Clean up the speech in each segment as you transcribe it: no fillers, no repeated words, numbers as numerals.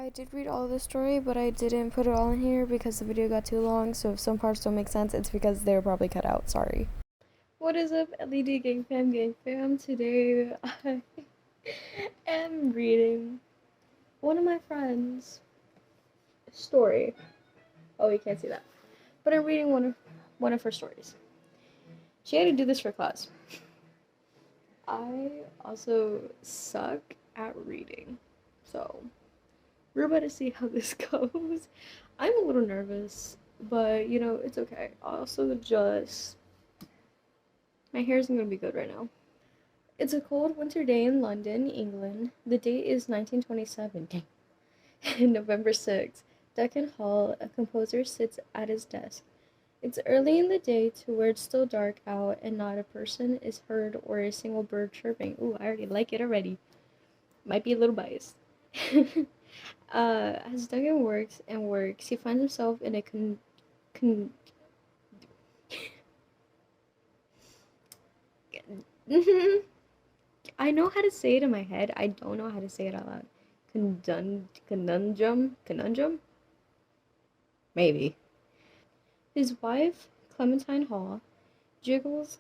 I did read all of the story, but I didn't put it all in here because the video got too long, so if some parts don't make sense, it's because they were probably cut out. Sorry. What is up, LED Gang Fam? Today I am reading one of my friends' story. Oh, you can't see that. But I'm reading one of her stories. She had to do this for class. I also suck at reading, so we're about to see how this goes. I'm a little nervous, but you know, it's okay. Also, just my hair isn't gonna be good right now. It's a cold winter day in London, England. The date is 1927. Dang. November 6th. Duncan Hall, a composer, sits at his desk. It's early in the day to where it's still dark out and not a person is heard or a single bird chirping. Ooh, I already like it already. Might be a little biased. As Duncan works and works, he finds himself in a con- I know how to say it in my head. I don't know how to say it out loud. Conundrum? Maybe. His wife, Clementine Hall, jiggles.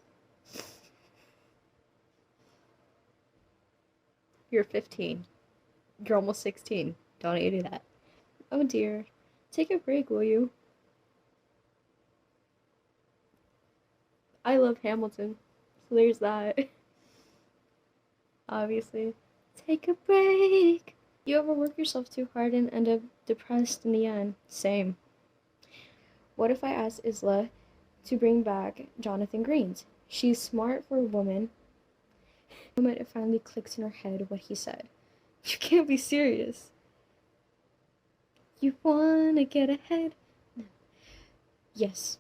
You're 15. You're almost 16. Don't you do that. Oh dear. Take a break, will you? I love Hamilton. So there's that. Obviously. Take a break. You overwork yourself too hard and end up depressed in the end. Same. What if I asked Isla to bring back Jonathan Greens? She's smart for a woman. The moment it finally clicks in her head what he said. You can't be serious. You wanna get ahead? No. Yes.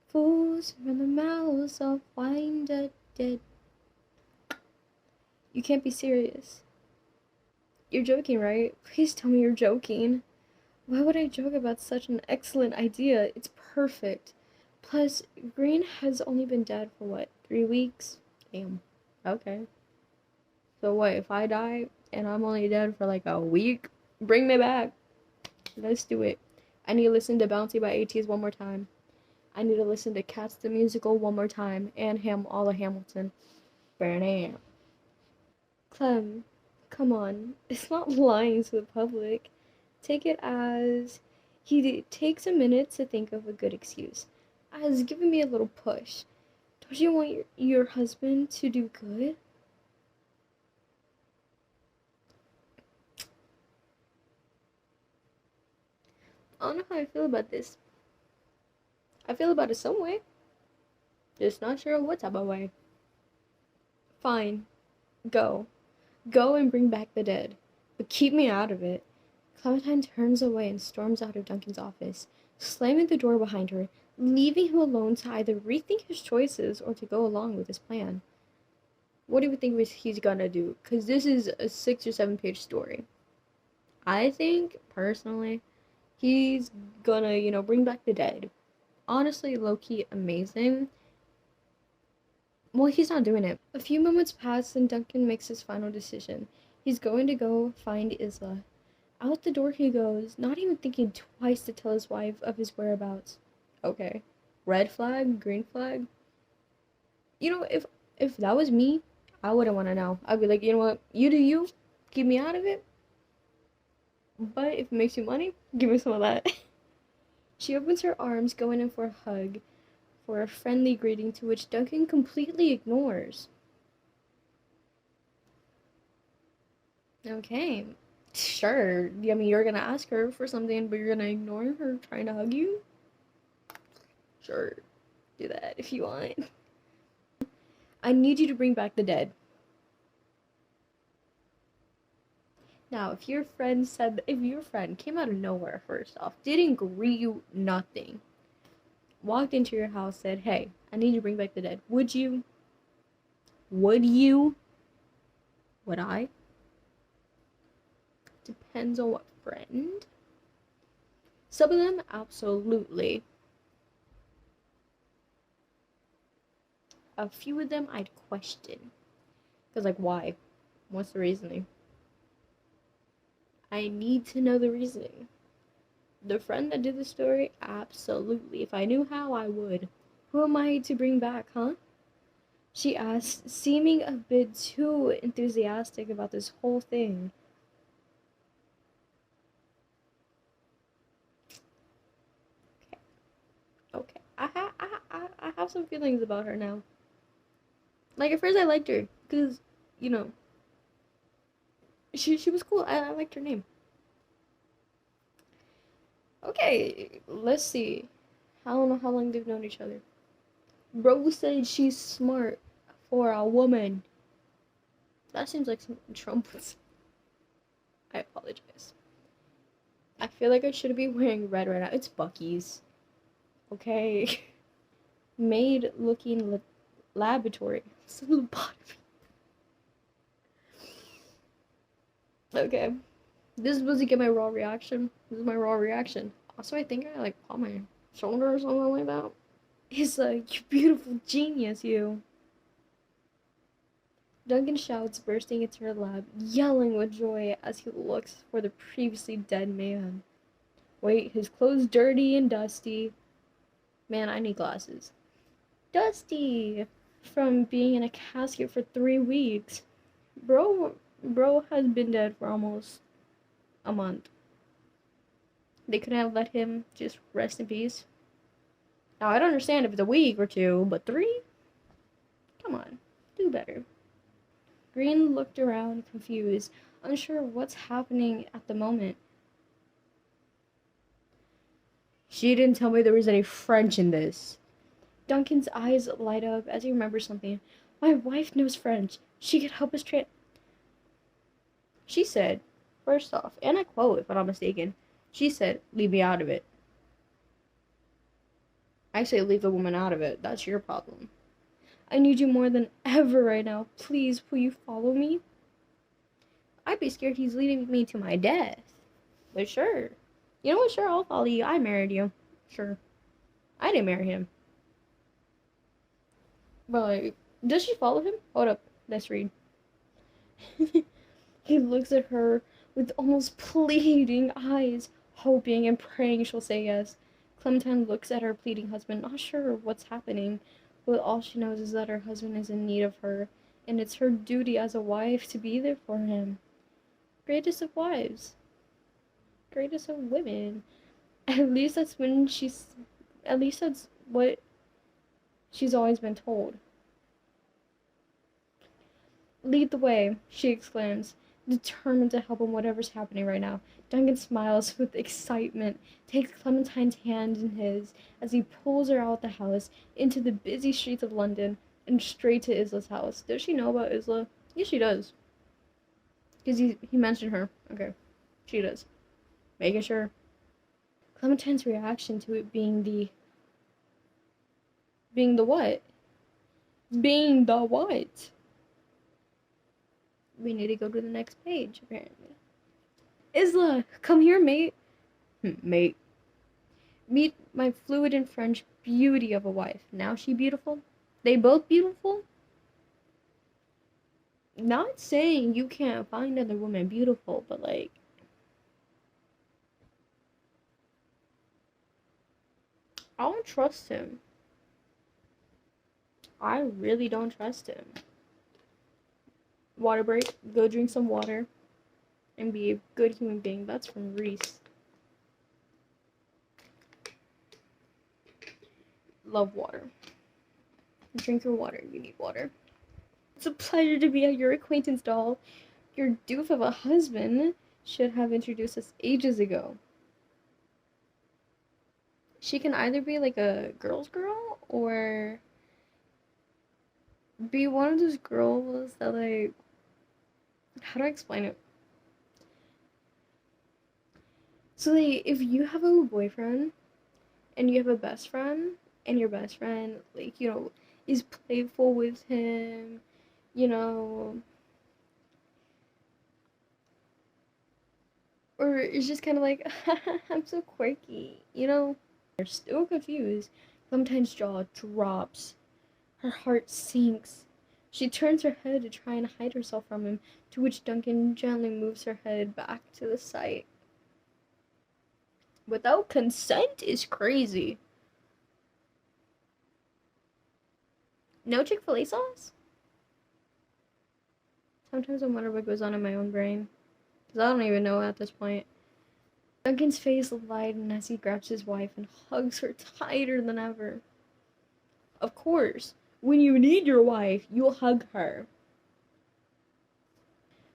Fools run their mouths off, wind up dead. You can't be serious. You're joking, right? Please tell me you're joking. Why would I joke about such an excellent idea? It's perfect. Plus, Green has only been dead for what, 3 weeks? Damn. Okay. So what, if I die and I'm only dead for like a week? Bring me back. Let's do it. I need to listen to Bouncy by ATEEZ one more time. I need to listen to Cats the Musical one more time. And all of Hamilton. Bam. Clem, come on. It's not lying to the public. Take it as he takes a minute to think of a good excuse. As giving me a little push. Don't you want your husband to do good? I don't know how I feel about this. I feel about it some way. Just not sure what type of way. Fine. Go. Go and bring back the dead. But keep me out of it. Clementine turns away and storms out of Duncan's office, slamming the door behind her, leaving him alone to either rethink his choices or to go along with his plan. What do you think he's gonna do? Because this is a 6 or 7 page story. I think, personally, he's gonna, bring back the dead. Honestly, low-key amazing. Well, he's not doing it. A few moments pass and Duncan makes his final decision. He's going to go find Isla. Out the door he goes, not even thinking twice to tell his wife of his whereabouts. Okay. Red flag, green flag. If that was me, I wouldn't want to know. I'd be like, you know what? You do you. Keep me out of it. But if it makes you money, give me some of that. She opens her arms, going in for a hug, for a friendly greeting to which Duncan completely ignores. Okay. Sure. I mean, you're gonna ask her for something, but you're gonna ignore her trying to hug you? Sure. Do that if you want. I need you to bring back the dead. Now, if your friend came out of nowhere, first off, didn't greet you, nothing, walked into your house, said, hey, I need you to bring back the dead, would you? Would you? Would I? Depends on what friend. Some of them, absolutely. A few of them, I'd question. Because, like, why? What's the reasoning? I need to know the reasoning. The friend that did the story? Absolutely. If I knew how, I would. Who am I to bring back, huh? She asked, seeming a bit too enthusiastic about this whole thing. Okay. I have some feelings about her now. Like, at first I liked her, because, you know, she was cool. I liked her name. Okay, let's see. I don't know how long they've known each other. Bro said she's smart for a woman. That seems like something Trump would say. I apologize. I feel like I should be wearing red right now. It's Buc-ee's. Okay. Maid looking laboratory. It's a lobotomy. Okay. This was to get my raw reaction. This is my raw reaction. Also, I think I like popped my shoulder or something like that. He's like, you beautiful genius, you. Duncan shouts, bursting into her lab, yelling with joy as he looks for the previously dead man. Wait, his clothes dirty and dusty. Man, I need glasses. Dusty! From being in a casket for 3 weeks. Bro has been dead for almost a month. They couldn't have let him just rest in peace. Now, I don't understand if it's a week or 2, but 3? Come on, do better. Green looked around, confused, unsure what's happening at the moment. She didn't tell me there was any French in this. Duncan's eyes light up as he remembers something. My wife knows French. She could help us She said, first off, and I quote if I'm not mistaken, she said, leave me out of it. I say leave the woman out of it. That's your problem. I need you more than ever right now. Please, will you follow me? I'd be scared he's leading me to my death. But sure. You know what? Sure, I'll follow you. I married you. Sure. I didn't marry him. But, like, does she follow him? Hold up. Let's read. He looks at her with almost pleading eyes, hoping and praying she'll say yes. Clementine looks at her pleading husband, not sure what's happening, but all she knows is that her husband is in need of her, and it's her duty as a wife to be there for him. Greatest of wives. Greatest of women. At least that's what she's always been told. Lead the way, she exclaims, determined to help him whatever's happening right now. Duncan smiles with excitement, takes Clementine's hand in his as he pulls her out the house into the busy streets of London and straight to Isla's house. Does she know about Isla? Yes, she does. Because he mentioned her. Okay, she does. Making sure. Clementine's reaction to it being the what? Being the what? We need to go to the next page, apparently. Isla, come here, mate. Mate. Meet my fluid and French beauty of a wife. Now she beautiful? They both beautiful? Not saying you can't find other women beautiful, but like... I don't trust him. I really don't trust him. Water break. Go drink some water. And be a good human being. That's from Reese. Love water. Drink your water. You need water. It's a pleasure to be at your acquaintance, doll. Your doof of a husband should have introduced us ages ago. She can either be like a girl's girl or be one of those girls that like, how do I explain it? So like, if you have a boyfriend and you have a best friend and your best friend like, you know, is playful with him, you know, or is just kind of like, I'm so quirky, you know? They're still confused. Clementine's jaw drops. Her heart sinks. She turns her head to try and hide herself from him, to which Duncan gently moves her head back to the side. Without consent is crazy. No Chick-fil-A sauce? Sometimes I wonder what goes on in my own brain. Because I don't even know at this point. Duncan's face lightened as he grabs his wife and hugs her tighter than ever. Of course, when you need your wife, you'll hug her.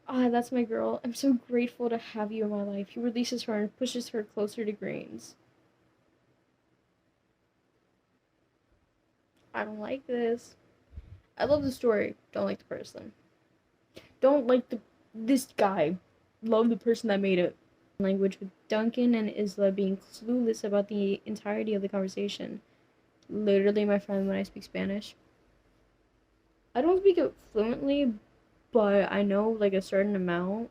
Ah, that's my girl. I'm so grateful to have you in my life. He releases her and pushes her closer to Greens. I don't like this. I love the story. Don't like the person. Don't like this guy. Love the person that made it. Language with Duncan and Isla being clueless about the entirety of the conversation. Literally my friend when I speak Spanish. I don't speak it fluently, but I know like a certain amount.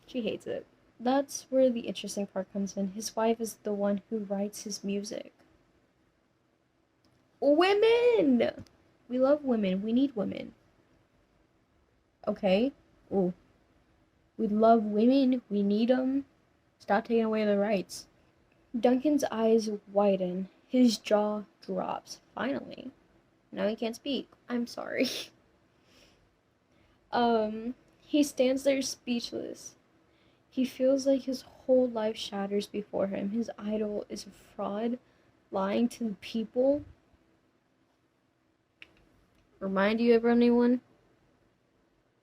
She hates it. That's where the interesting part comes in. His wife is the one who writes his music. Women! We love women. We need women. Okay? Ooh. We love women. We need them. Stop taking away their rights. Duncan's eyes widen. His jaw drops. Finally. Now he can't speak. I'm sorry. He stands there speechless. He feels like his whole life shatters before him. His idol is a fraud, lying to the people. Remind you of anyone?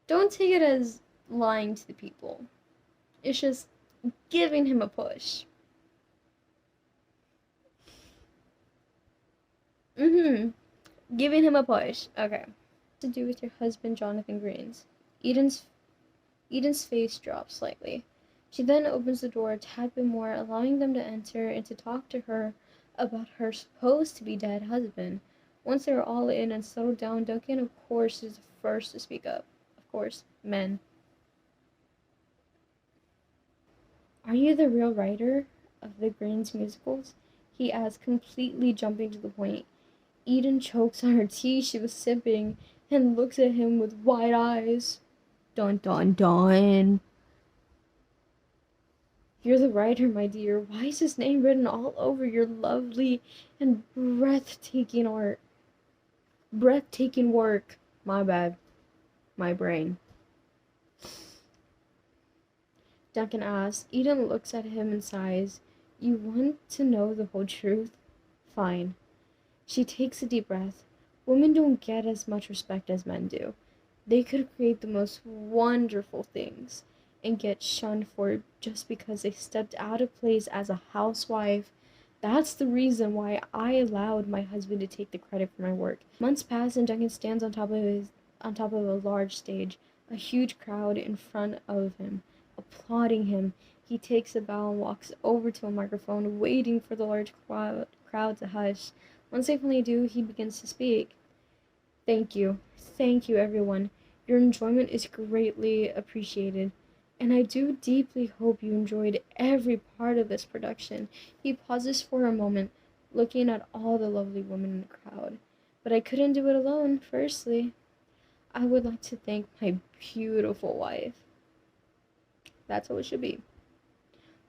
Don't take it as lying to the people. It's just giving him a push. Giving him a push. Okay. To do with your husband, Jonathan Greens. Eden's face drops slightly. She then opens the door a tad bit more, allowing them to enter and to talk to her about her supposed to be dead husband. Once they're all in and settled down, Duncan, of course, is the first to speak up. Of course, men. Are you the real writer of the Greens musicals? He asks, completely jumping to the point. Eden chokes on her tea she was sipping and looks at him with wide eyes. Dun dun dun. You're the writer, my dear. Why is his name written all over your lovely and breathtaking art? Breathtaking work. My bad. My brain. Duncan asks. Eden looks at him and sighs. You want to know the whole truth? Fine. She takes a deep breath. Women don't get as much respect as men do. They could create the most wonderful things and get shunned for it just because they stepped out of place as a housewife. That's the reason why I allowed my husband to take the credit for my work. Months pass and Duncan stands on top of a large stage, a huge crowd in front of him, applauding him. He takes a bow and walks over to a microphone, waiting for the large crowd to hush. Once they finally do, he begins to speak. Thank you, everyone. Your enjoyment is greatly appreciated, and I do deeply hope you enjoyed every part of this production. He pauses for a moment, looking at all the lovely women in the crowd. But I couldn't do it alone. Firstly, I would like to thank my beautiful wife. That's how it should be.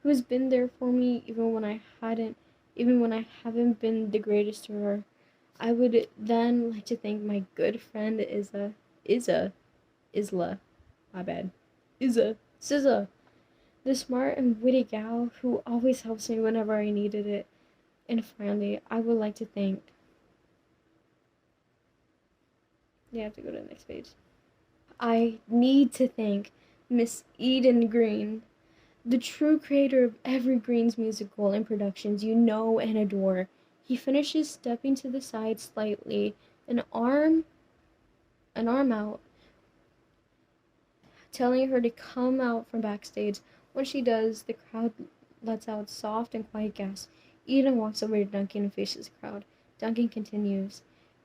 Who's been there for me even when I haven't been the greatest to her. I would then like to thank my good friend Isla, my bad, Sizza, the smart and witty gal who always helps me whenever I needed it. And finally, I would like to thank. You have to go to the next page. I need to thank Miss Eden Green, the true creator of every Greens musical and productions you know and adore. He finishes, stepping to the side slightly, an arm out, telling her to come out from backstage. When she does, the crowd lets out soft and quiet gasps. Eden walks over to Duncan and faces the crowd. Duncan continues,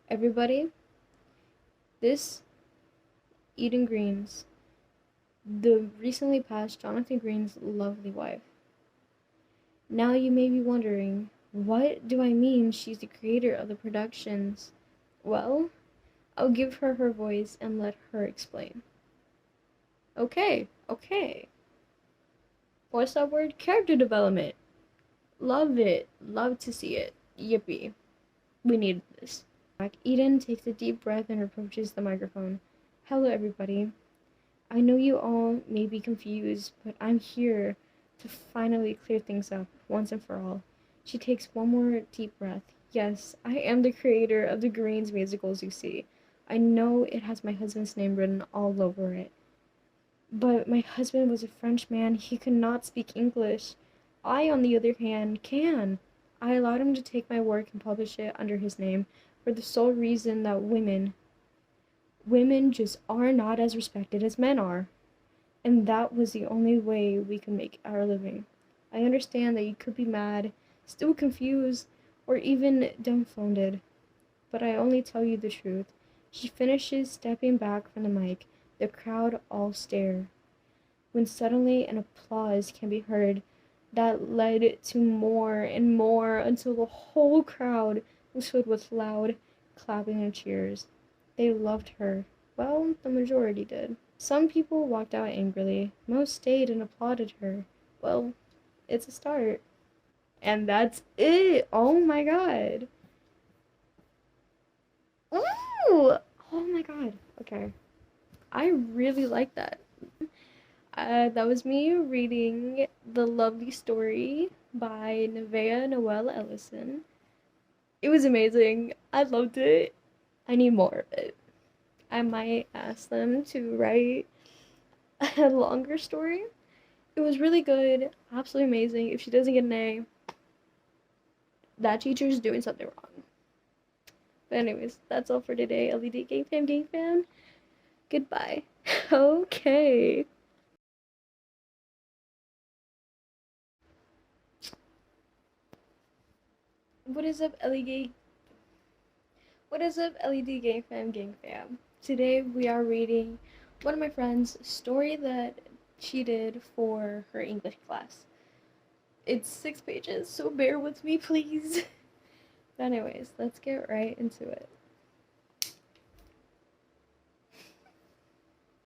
everybody, this Eden Greens, the recently passed Jonathan Green's lovely wife. Now you may be wondering, what do I mean she's the creator of the productions? Well, I'll give her her voice and let her explain. Okay, okay. What's that word? Character development. Love it. Love to see it. Yippee. We need this. Eden takes a deep breath and approaches the microphone. Hello, everybody. I know you all may be confused, but I'm here to finally clear things up once and for all. She takes one more deep breath. Yes, I am the creator of the Greens musicals you see. I know it has my husband's name written all over it. But my husband was a French man. He could not speak English. I, on the other hand, can. I allowed him to take my work and publish it under his name for the sole reason that women just are not as respected as men are. And that was the only way we could make our living. I understand that you could be mad, still confused, or even dumbfounded. But I only tell you the truth. She finishes stepping back from the mic. The crowd all stare. When suddenly an applause can be heard that led to more and more until the whole crowd was filled with loud clapping and cheers. They loved her. Well, the majority did. Some people walked out angrily. Most stayed and applauded her. Well, it's a start. And that's it. Oh my god. Ooh! Oh my god. Okay. I really like that. That was me reading The Lovely Story by Nevaeh Noel Ellison. It was amazing. I loved it. I need more of it. I might ask them to write a longer story. It was really good. Absolutely amazing. If she doesn't get an A, that teacher's doing something wrong. But anyways, that's all for today. LED Gang Fam. Goodbye. Okay. What is up, LED? What is up, LED Gang Fam? Today we are reading one of my friends' story that she did for her English class. It's 6 pages, so bear with me, please. But anyways, let's get right into it.